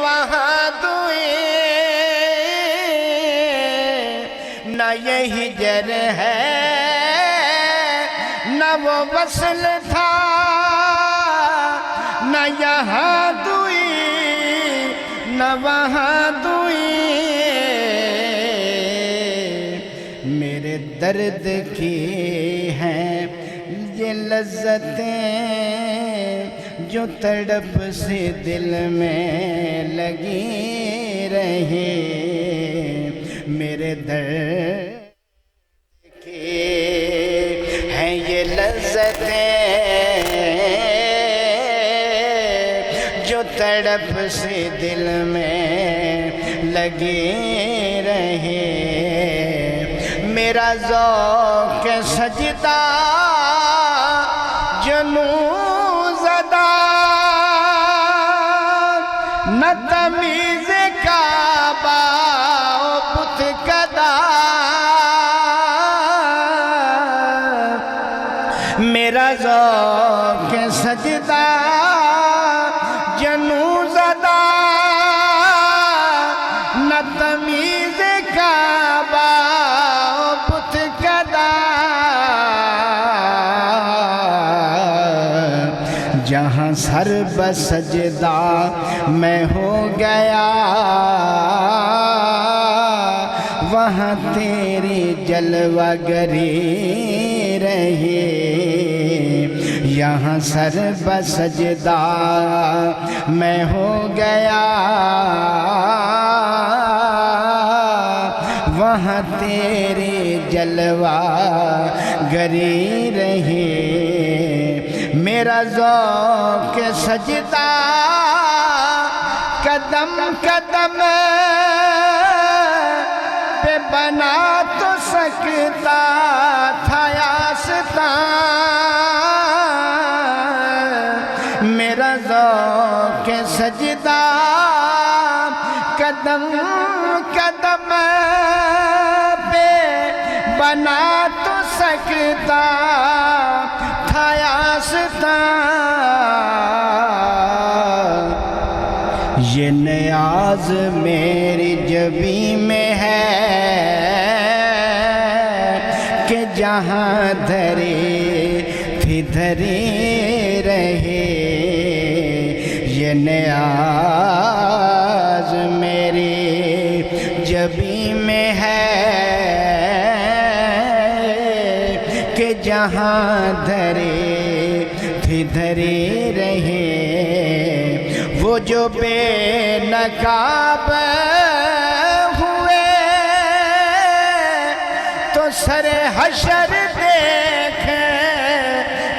وہاں دعائیں، نہ یہ ہجر ہے نہ وہ وصل تھا، نہ یہاں دعائیں نہ وہاں دعائیں، میرے درد کی ہیں یہ لذتیں جو تڑپ سے دل میں لگی رہی، میرے درد کی ہیں یہ لذتیں جو تڑپ سے دل میں لگی رہی، میرا ذوق سجدہ جنوں زدہ، نہ تمیز کعبہ و بت کدا، میرا ذوق سجدہ جنوں زدہ، نہ تمیز کعبہ و بت کدا، جہاں سر بسجدہ میں ہو گیا وہاں تیری جلوہ گری رہی، یہاں سر بسجدہ میں ہو گیا وہاں تیری جلوہ گری رہی، میرا ذوق سجدہ قدم قدم پہ بنا تو سکتا تھا آستان، میرا ذوق سجدہ قدم قدم پہ بنا تو سکتا تھا آستان، یہ نیاز میری جبیں میں ہے کہ جہاں دھری تھی دھری رہے، یہ نیاز میری جبیں میں ہے کہ جہاں دھری تھی دھری رہے، وہ جو بے نقاب ہوئے تو سر حشر دیکھ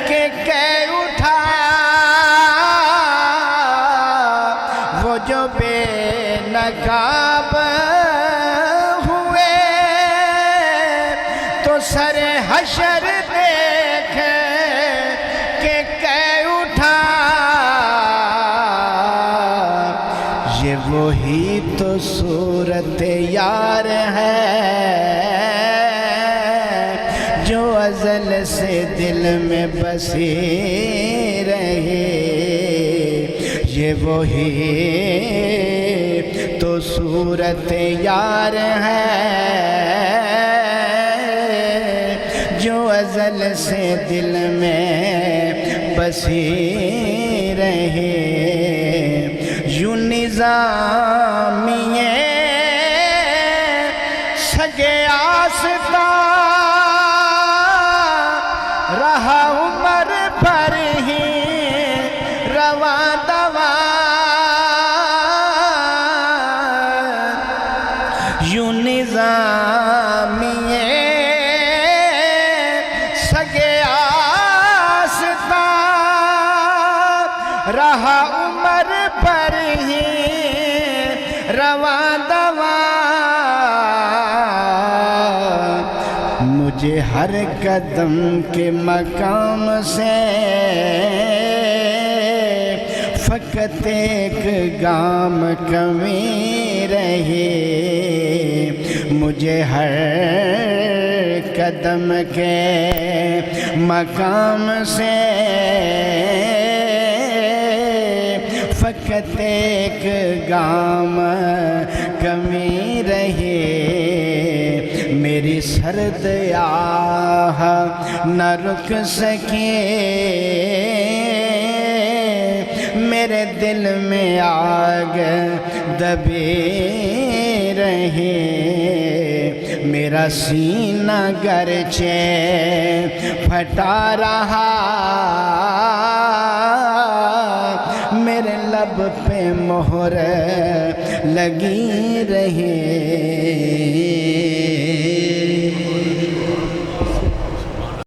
کے کہہ اٹھا، وہ جو بے نقاب ہوئے تو سر حشر دیکھ کے کہہ اٹھا، یہ وہی تو صورت یار ہے جو ازل سے دل میں بسی رہی، یہ وہی تو صورت یار ہے جو ازل سے دل میں بسی رہے، یوں نظامیے سگے آستان رہا عمر پر ہی رواں دواں، یوں نظامیے سگے آستان رہا عمر پر ہی رواں دواں، مجھے ہر قدم کے مقام سے فقط ایک گام کمی رہی، مجھے ہر قدم کے مقام سے فقط ایک گام کمی رہے، میری سرد آہ نہ رک سکے، میرے دل میں آگ دبے رہے، میرا سینہ گرچہ پھٹا رہا، میرے لب پہ مہر لگی رہے۔